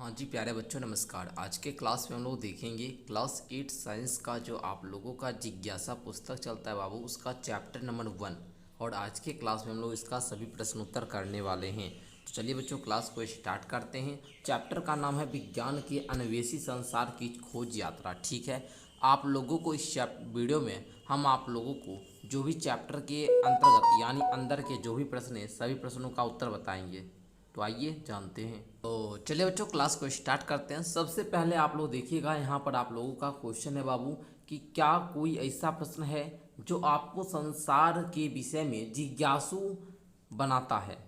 हाँ जी प्यारे बच्चों नमस्कार। आज के क्लास में हम लोग देखेंगे क्लास 8 साइंस का जो आप लोगों का जिज्ञासा पुस्तक चलता है बाबू, उसका चैप्टर नंबर 1। और आज के क्लास में हम लोग इसका सभी प्रश्नोत्तर करने वाले हैं। तो चलिए बच्चों क्लास को स्टार्ट करते हैं। चैप्टर का नाम है विज्ञान के अन्वेषी संसार की खोज यात्रा। ठीक है, आप लोगों को इस वीडियो में हम आप लोगों को जो भी चैप्टर के अंतर्गत यानी अंदर के जो भी प्रश्न हैं सभी प्रश्नों का उत्तर बताएंगे। तो आइए जानते हैं। तो चलिए बच्चों क्लास को स्टार्ट करते हैं। सबसे पहले आप लोग देखिएगा, यहाँ पर आप लोगों का क्वेश्चन है बाबू कि क्या कोई ऐसा प्रश्न है जो आपको संसार के विषय में जिज्ञासु बनाता है,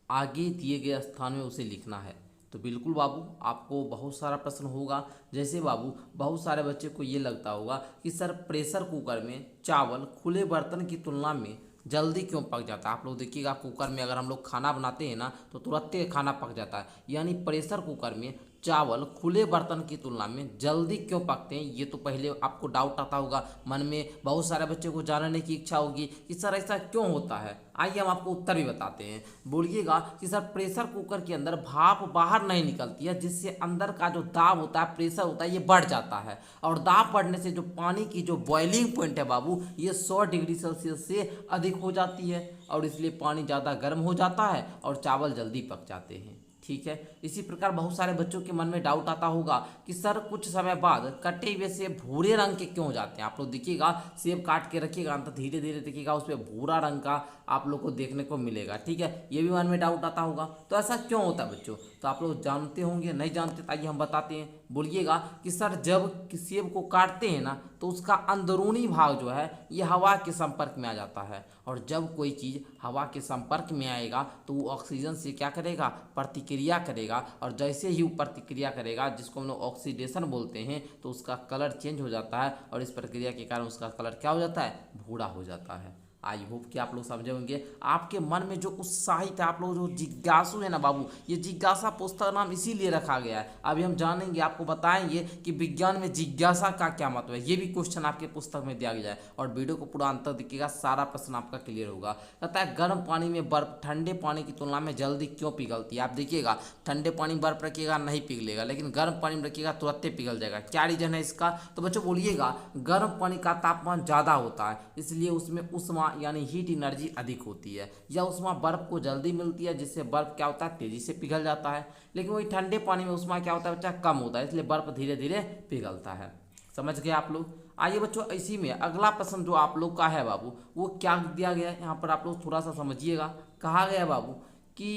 आगे दिए गए स्थान में उसे लिखना है। तो बिल्कुल बाबू आपको बहुत सारा प्रश्न होगा। जैसे बाबू बहुत सारे बच्चे को ये लगता होगा कि सर प्रेशर कुकर में चावल खुले बर्तन की तुलना में जल्दी क्यों पक जाता है। आप लोग देखिएगा कुकर में अगर हम लोग खाना बनाते हैं ना तो तुरंत खाना पक जाता है, यानी प्रेशर कुकर में चावल खुले बर्तन की तुलना में जल्दी क्यों पकते हैं। ये तो पहले आपको डाउट आता होगा मन में, बहुत सारे बच्चे को जानने की इच्छा होगी कि सर ऐसा क्यों होता है। आइए हम आपको उत्तर भी बताते हैं। बोलिएगा कि सर प्रेशर कुकर के अंदर भाप बाहर नहीं निकलती है, जिससे अंदर का जो दाब होता है, प्रेशर होता है, ये बढ़ जाता है। और दाब बढ़ने से जो पानी की जो बॉइलिंग पॉइंट है बाबू, ये 100 डिग्री सेल्सियस से अधिक हो जाती है और इसलिए पानी ज़्यादा गर्म हो जाता है और चावल जल्दी पक जाते हैं। ठीक है, इसी प्रकार बहुत सारे बच्चों के मन में डाउट आता होगा कि सर कुछ समय बाद कटे हुए सेब भूरे रंग के क्यों हो जाते हैं। आप लोग देखिएगा सेब काट के रखिएगा तो धीरे धीरे देखिएगा उस पर भूरा रंग का आप लोग को देखने को मिलेगा। ठीक है, ये भी मन में डाउट आता होगा। तो ऐसा क्यों होता है बच्चों, तो आप लोग जानते होंगे, नहीं जानते तो आइए हम बताते हैं। बोलिएगा कि सर जब सेब को काटते हैं ना तो उसका अंदरूनी भाग जो है ये हवा के संपर्क में आ जाता है, और जब कोई चीज़ हवा के संपर्क में आएगा तो वो ऑक्सीजन से क्या करेगा, प्रतिक्रिया करेगा। और जैसे ही वो प्रतिक्रिया करेगा, जिसको हम लोग ऑक्सीडेशन बोलते हैं, तो उसका कलर चेंज हो जाता है और इस प्रक्रिया के कारण उसका कलर क्या हो जाता है, भूरा हो जाता है। आई होप कि आप लोग समझे होंगे। आपके मन में जो उत्साहित है, आप लोग जो जिज्ञासु है ना बाबू, ये जिज्ञासा पुस्तक नाम इसीलिए रखा गया है। अभी हम जानेंगे, आपको बताएंगे कि विज्ञान में जिज्ञासा का क्या मतलब है। ये भी क्वेश्चन आपके पुस्तक में दिया गया है और वीडियो को पूरा अंत देखिएगा, सारा प्रश्न आपका क्लियर होगा। कहता है गर्म पानी में बर्फ ठंडे पानी की तुलना में जल्दी क्यों पिघलती है। आप देखिएगा ठंडे पानी में बर्फ रखिएगा नहीं पिघलेगा, लेकिन गर्म पानी में रखिएगा तुरंत पिघल जाएगा। क्या रीजन है इसका, तो बच्चों बोलिएगा गर्म पानी का तापमान ज़्यादा होता है, इसलिए उसमें उष्मा यानी हीट एनर्जी अधिक होती है, या उष्मा बर्फ को जल्दी मिलती है, जिससे बर्फ क्या होता है, तेजी से पिघल जाता है। लेकिन वही ठंडे पानी में उष्मा क्या होता है बच्चा, कम होता है, इसलिए बर्फ धीरे धीरे पिघलता है। समझ गए आप लोग। आइए बच्चों इसी में अगला प्रश्न जो आप लोग का है बाबू, वो क्या दिया गया है, यहाँ पर आप लोग थोड़ा सा समझिएगा। कहा गया बाबू कि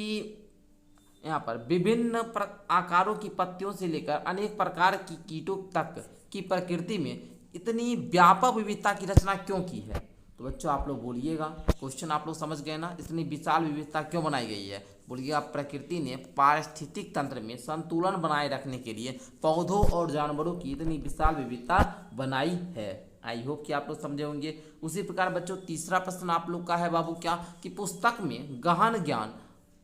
यहाँ पर विभिन्न आकारों की पत्तियों से लेकर अनेक प्रकार की कीटों तक की प्रकृति में इतनी व्यापक विविधता की रचना क्यों की है। तो बच्चों आप लोग बोलिएगा, क्वेश्चन आप लोग समझ गए ना, इतनी विशाल विविधता क्यों बनाई गई है। बोलिएगा प्रकृति ने पारिस्थितिक तंत्र में संतुलन बनाए रखने के लिए पौधों और जानवरों की इतनी विशाल विविधता बनाई है। आई होप कि आप लोग समझे होंगे। उसी प्रकार बच्चों तीसरा प्रश्न आप लोग का है बाबू क्या, कि पुस्तक में गहन ज्ञान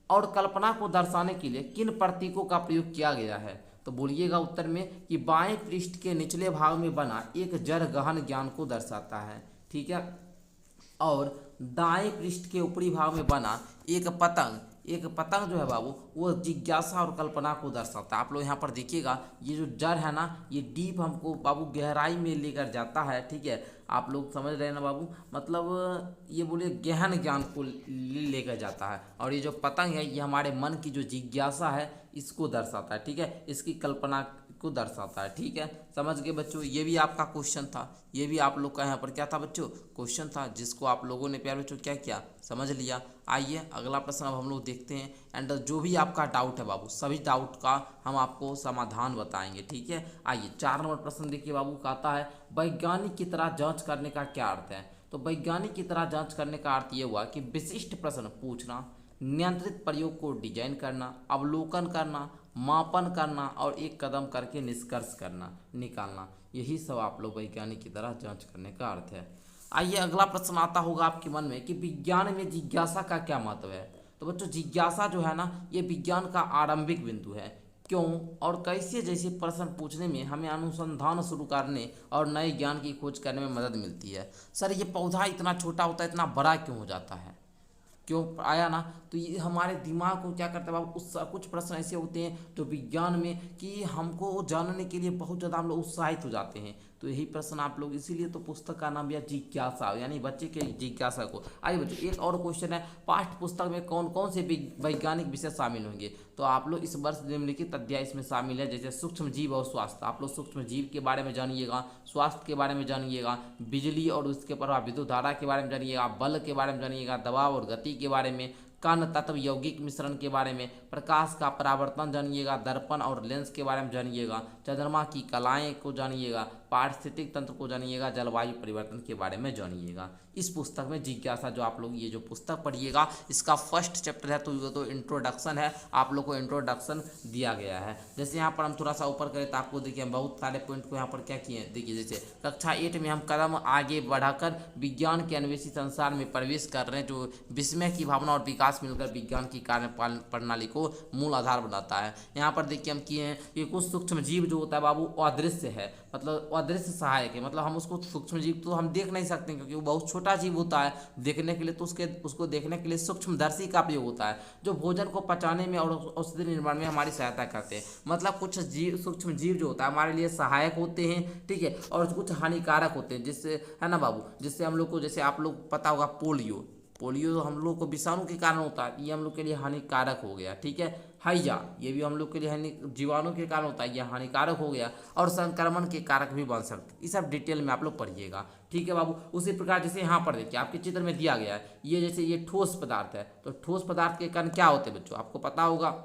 और कल्पना को दर्शाने के लिए किन प्रतीकों का प्रयोग किया गया है। तो बोलिएगा उत्तर में कि बाएं पृष्ठ के निचले भाग में बना एक जड़ गहन ज्ञान को दर्शाता है। ठीक है, और दाएं पृष्ठ के ऊपरी भाग में बना एक पतंग जो है बाबू वो जिज्ञासा और कल्पना को दर्शाता है। आप लोग यहाँ पर देखिएगा, ये जो जड़ है ना, ये डीप हमको बाबू गहराई में लेकर जाता है। ठीक है, आप लोग समझ रहे हैं ना बाबू, मतलब ये बोलिए गहन ज्ञान को लेकर जाता है। और ये जो पतंग है ये हमारे मन की जो जिज्ञासा है इसको दर्शाता है। ठीक है, इसकी कल्पना को दर्शाता है। ठीक है, समझ गए बच्चों। ये भी आपका क्वेश्चन था, ये भी आप लोग का यहाँ पर क्या था बच्चों, क्वेश्चन था, जिसको आप लोगों ने प्यार बच्चों क्या किया, समझ लिया। आइए अगला प्रश्न अब हम लोग देखते हैं, एंड जो भी आपका डाउट है बाबू, सभी डाउट का हम आपको समाधान बताएंगे। ठीक है, आइए 4 नंबर प्रश्न देखिए बाबू, कहता है वैज्ञानिक की तरह जांच करने का क्या अर्थ है। तो वैज्ञानिक की तरह जांच करने का अर्थ ये हुआ कि विशिष्ट प्रश्न पूछना, नियंत्रित प्रयोग को डिजाइन करना, अवलोकन करना, मापन करना और एक कदम करके निष्कर्ष करना निकालना, यही सब आप लोग वैज्ञानिक की तरह जांच करने का अर्थ है। आइए अगला प्रश्न आता होगा आपके मन में कि विज्ञान में जिज्ञासा का क्या महत्व है। तो बच्चों जिज्ञासा जो है ना, ये विज्ञान का आरंभिक बिंदु है। क्यों और कैसे जैसे प्रश्न पूछने में हमें अनुसंधान शुरू करने और नए ज्ञान की खोज करने में मदद मिलती है। सर ये पौधा इतना छोटा होता है, इतना बड़ा क्यों हो जाता है। क्यों आया ना, तो ये हमारे दिमाग को क्या करता है बाबू, उत्साह, कुछ प्रश्न ऐसे होते हैं जो विज्ञान में कि हमको जानने के लिए बहुत ज़्यादा हम लोग उत्साहित हो जाते हैं। तो यही प्रश्न आप लोग, इसीलिए तो पुस्तक का नाम दिया जिज्ञासा, यानी बच्चे के जिज्ञासा को। आइए बच्चों, एक और क्वेश्चन है, पाठ्य पुस्तक में कौन कौन से वैज्ञानिक विषय शामिल होंगे। तो आप लोग इस वर्ष निम्नलिखित अध्याय इसमें शामिल है, जैसे सूक्ष्म जीव और स्वास्थ्य। आप लोग सूक्ष्म जीव के बारे में जानिएगा, स्वास्थ्य के बारे में जानिएगा, बिजली और उसके प्रभाव विद्युत धारा के बारे में जानिएगा, बल के बारे में जानिएगा, दबाव और गति के बारे में, कण तत्व यौगिक मिश्रण के बारे में, प्रकाश का परावर्तन जानिएगा, दर्पण और लेंस के बारे में जानिएगा, चंद्रमा की कलाएं को जानिएगा, पारिस्थितिक तंत्र को जानिएगा, जलवायु परिवर्तन के बारे में जानिएगा। इस पुस्तक में जिज्ञासा जो आप लोग ये जो पुस्तक पढ़िएगा, इसका फर्स्ट चैप्टर है, तो ये तो इंट्रोडक्शन है, आप लोग को इंट्रोडक्शन दिया गया है। जैसे यहाँ पर हम थोड़ा सा ऊपर करें तो आपको देखिए हम बहुत सारे पॉइंट को यहाँ पर क्या किए हैं, देखिए जैसे कक्षा 8 में हम कदम आगे बढ़ाकर विज्ञान के अन्वेषी संसार में प्रवेश कर रहे हैं, जो विस्मय की भावना और विकास मिलकर विज्ञान की कार्य प्रणाली को मूल आधार बनाता है। यहाँ पर देखिए हम किए हैं कि कुछ सूक्ष्म जीव जो होता है बाबू अदृश्य है, मतलब अदृश्य सहायक है, मतलब हम उसको सूक्ष्म जीव तो हम देख नहीं सकते क्योंकि वो बहुत छोटा जीव होता है देखने के लिए, तो उसको देखने के लिए सूक्ष्मदर्शी का प्रयोग होता है, जो भोजन को पचाने में और औषधि निर्माण में हमारी सहायता करते हैं। मतलब कुछ जीव, सूक्ष्म जीव जो होता है हमारे लिए सहायक होते हैं, ठीक है, और कुछ हानिकारक होते हैं, जिससे है ना बाबू, जिससे हम लोग को, जैसे आप लोग पता होगा पोलियो हम लोग को विषाणु के कारण होता है, ये हम लोग के लिए हानिकारक हो गया, ठीक है। हैजा, ये भी हम लोग के लिए जीवाणु के कारण होता है, ये हानिकारक हो गया, और संक्रमण के कारक भी बन सकते हैं। ये सब डिटेल में आप लोग पढ़िएगा, ठीक है बाबू। उसी प्रकार जैसे यहाँ पर देखिए आपके चित्र में दिया गया है, ये जैसे ये ठोस पदार्थ है, तो ठोस पदार्थ के कण क्या होते हैं बच्चों, आपको पता होगा,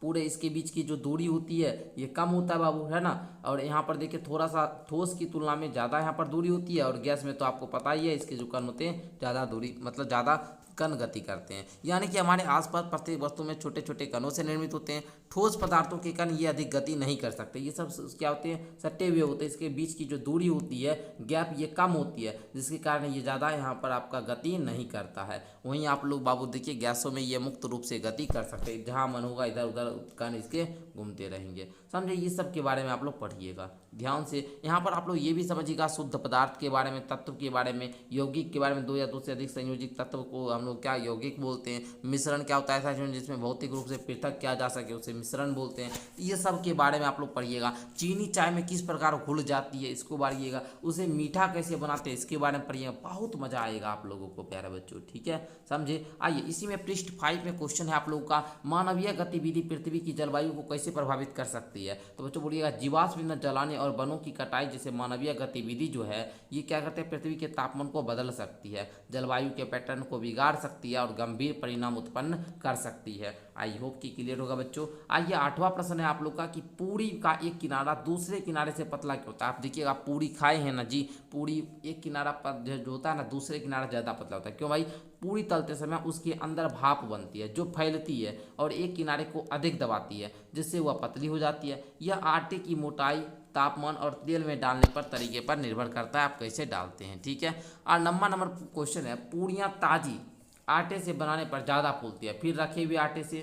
पूरे इसके बीच की जो दूरी होती है ये कम होता है बाबू, है ना। और यहाँ पर देखिए थोड़ा सा ठोस की तुलना में ज़्यादा यहाँ पर दूरी होती है, और गैस में तो आपको पता ही है इसके जो कण होते हैं ज़्यादा दूरी, मतलब ज़्यादा कण गति करते हैं, यानी कि हमारे आसपास प्रत्येक वस्तु में छोटे छोटे कणों से निर्मित होते हैं। ठोस पदार्थों के कण ये अधिक गति नहीं कर सकते, ये सब क्या होते हैं, सटे हुए होते हैं, इसके बीच की जो दूरी होती है, गैप, ये कम होती है, जिसके कारण ये ज़्यादा यहाँ पर आपका गति नहीं करता है। वहीं आप लोग बाबू देखिए गैसों में ये मुक्त रूप से गति कर सकते हैं, जहाँ मन होगा इधर उधर कण इसके घूमते रहेंगे, समझे। ये सब के बारे में आप लोग पढ़िएगा ध्यान से। यहाँ पर आप लोग ये भी समझिएगा शुद्ध पदार्थ के बारे में, तत्व के बारे में, यौगिक के बारे में, 2 या 2 से अधिक संयोजित तत्व को हम लोग क्या यौगिक बोलते हैं। मिश्रण क्या होता है, ऐसा जिसमें भौतिक रूप से पृथक किया जा सके उसे मिश्रण बोलते हैं। ये सब के बारे में आप लोग पढ़िएगा। चीनी चाय में किस प्रकार घुल जाती है इसको पढ़िएगा, उसे मीठा कैसे बनाते हैं इसके बारे में पढ़िएगा, बहुत मजा आएगा आप लोगों को प्यारे बच्चों, ठीक है, समझे। आइए इसी में पृष्ठ 5 में क्वेश्चन है आप लोगों का, मानवीय गतिविधि पृथ्वी की जलवायु को कैसे प्रभावित कर सकती है। तो बच्चों बोलिएगा जीवाश्म ईंधन जलाने और वनों की कटाई जैसे मानवीय गतिविधि जो है ये क्या करते हैं, पृथ्वी के तापमान को बदल सकती है, जलवायु के पैटर्न को बिगाड़ सकती है और गंभीर परिणाम उत्पन्न कर सकती है। आई होप कि क्लियर होगा बच्चों। आइए 8वां प्रश्न है आप लोग का कि पूरी का एक किनारा दूसरे किनारे से पतला क्यों होता है। आप देखिएगा पूरी खाए हैं ना जी, पूरी एक किनारा पर जो होता है ना, दूसरे किनारा ज़्यादा पतला होता है, क्यों भाई, पूरी तलते समय उसके अंदर भाप बनती है जो फैलती है और एक किनारे को अधिक दबाती है, जिससे वह पतली हो जाती है। यह आटे की मोटाई, तापमान और तेल में डालने पर तरीके पर निर्भर करता है, आप कैसे डालते हैं, ठीक है। और नंबर क्वेश्चन है, पूरियाँ ताज़ी आटे से बनाने पर ज़्यादा फूलती है फिर रखे हुए आटे से,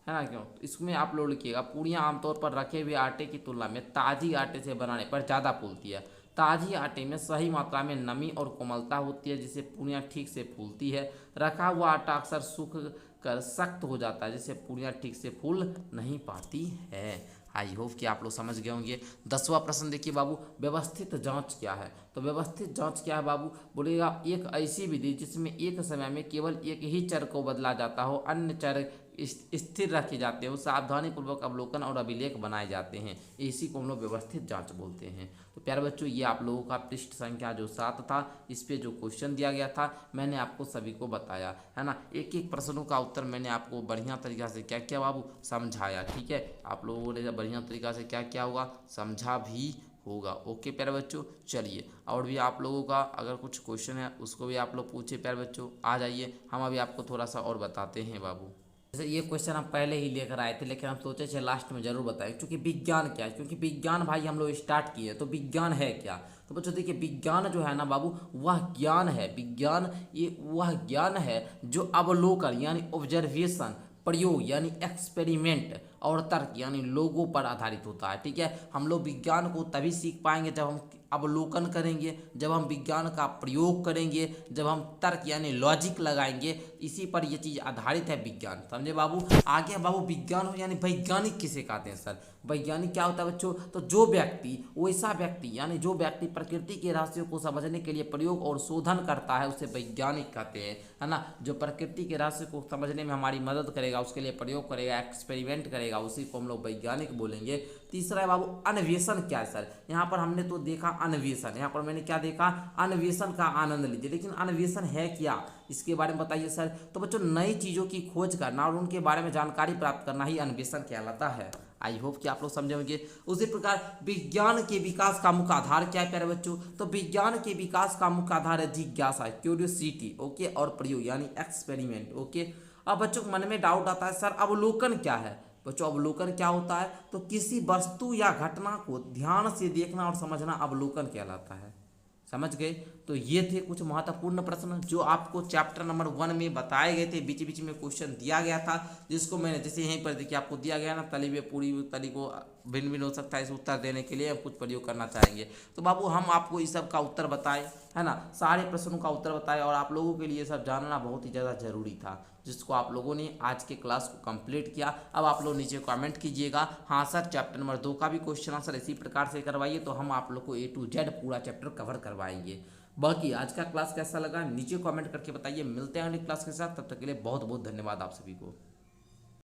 है ना, क्यों। तो इसमें आप लोग लिखिएगा, पूरियाँ आमतौर पर रखे हुए आटे की तुलना में ताज़ी आटे से बनाने पर ज़्यादा फूलती है। ताज़ी आटे में सही मात्रा में नमी और कोमलता होती है, जिससे पूरियाँ ठीक से फूलती है। रखा हुआ आटा अक्सर सूख कर सख्त हो जाता है, जिससे पूरियाँ ठीक से फूल नहीं पाती है। आई होप कि आप लोग समझ गए होंगे। 10वां प्रश्न देखिए बाबू, व्यवस्थित जांच क्या है। तो व्यवस्थित जांच क्या है बाबू, बोलेगा एक ऐसी विधि जिसमें एक समय में केवल एक ही चर को बदला जाता हो, अन्य चर स्थिर रखे जाते हो, सावधानीपूर्वक अवलोकन और अभिलेख बनाए जाते हैं, इसी को हम लोग व्यवस्थित जांच बोलते हैं। तो प्यारे बच्चों ये आप लोगों का पृष्ठ संख्या जो 7 था, इस पे जो क्वेश्चन दिया गया था मैंने आपको सभी को बताया, है ना। एक एक प्रश्नों का उत्तर मैंने आपको बढ़िया तरीक़ा से क्या किया बाबू, समझाया, ठीक है। आप लोगों ने बढ़िया तरीक़ा से क्या किया होगा, समझा भी होगा। ओके प्यारे बच्चों, चलिए और भी आप लोगों का अगर कुछ क्वेश्चन है उसको भी आप लोग पूछिए प्यारे बच्चों, आ जाइए, हम अभी आपको थोड़ा सा और बताते हैं बाबू। जैसे ये क्वेश्चन हम पहले ही लेकर आए थे, लेकिन हम सोचे थे लास्ट में जरूर बताएं, क्योंकि विज्ञान क्या है, क्योंकि विज्ञान भाई हम लोग स्टार्ट किए, तो विज्ञान है क्या। तो बच्चों देखिए विज्ञान जो है ना बाबू, वह ज्ञान है, विज्ञान ये वह ज्ञान है जो अवलोकन यानी ऑब्जर्वेशन, प्रयोग यानी एक्सपेरिमेंट और तर्क यानी लोगों पर आधारित होता है, ठीक है। हम लोग विज्ञान को तभी सीख पाएंगे जब हम अवलोकन करेंगे, जब हम विज्ञान का प्रयोग करेंगे, जब हम तर्क यानी लॉजिक लगाएंगे, इसी पर यह चीज़ आधारित है विज्ञान। समझे बाबू? आगे बाबू विज्ञान हो यानी वैज्ञानिक किसे कहते हैं सर? वैज्ञानिक क्या होता है बच्चों? तो जो व्यक्ति, वैसा व्यक्ति यानी जो व्यक्ति प्रकृति के रहस्यों को समझने के लिए प्रयोग और शोधन करता है उसे वैज्ञानिक कहते हैं, है ना। जो प्रकृति के रहस्य को समझने में हमारी मदद करेगा, उसके लिए प्रयोग करेगा, एक्सपेरिमेंट करेगा, उसी को हम लोग वैज्ञानिक बोलेंगे। तीसरा है बाबू अन्वेषण। क्या है सर? यहाँ पर हमने तो देखा अन्वेषण, यहाँ पर मैंने क्या देखा? अन्वेषण का आनंद लीजिए। लेकिन अन्वेषण है क्या, इसके बारे में बताइए सर। तो बच्चों नई चीज़ों की खोज करना और उनके बारे में जानकारी प्राप्त करना ही अन्वेषण कहलाता है। आई होप कि आप लोग समझे होंगे। उसी प्रकार विज्ञान के विकास का मुख्य आधार क्या है प्यारे बच्चों? तो विज्ञान के विकास का मुख्य आधार है जिज्ञासा, क्यूरियोसिटी, ओके, और प्रयोग यानी एक्सपेरिमेंट, ओके। अब बच्चों के मन में डाउट आता है सर अवलोकन क्या है? बच्चों अवलोकन क्या होता है? तो किसी वस्तु या घटना को ध्यान से देखना और समझना अवलोकन कहलाता है। समझ गए? तो ये थे कुछ महत्वपूर्ण प्रश्न जो आपको चैप्टर नंबर 1 में बताए गए थे। बीच बीच में क्वेश्चन दिया गया था, जिसको मैंने जैसे यहीं पर देखिए आपको दिया गया ना, तली में पूरी तली को भिन्न भिन्न हो सकता है। इस उत्तर देने के लिए हम कुछ प्रयोग करना चाहेंगे। तो बाबू हम आपको इस सब का उत्तर बताएं, है ना, सारे प्रश्नों का उत्तर बताएं, और आप लोगों के लिए सब जानना बहुत ही ज़्यादा जरूरी था, जिसको आप लोगों ने आज के क्लास को कंप्लीट किया। अब आप लोग नीचे कमेंट कीजिएगा, हाँ सर चैप्टर नंबर 2 का भी क्वेश्चन आंसर इसी प्रकार से करवाइए, तो हम आप लोग को A to Z पूरा चैप्टर कवर करवाएंगे। बाकी आज का क्लास कैसा लगा नीचे कमेंट करके बताइए। मिलते हैं अगली क्लास के साथ, तब तक के लिए बहुत बहुत धन्यवाद आप सभी को।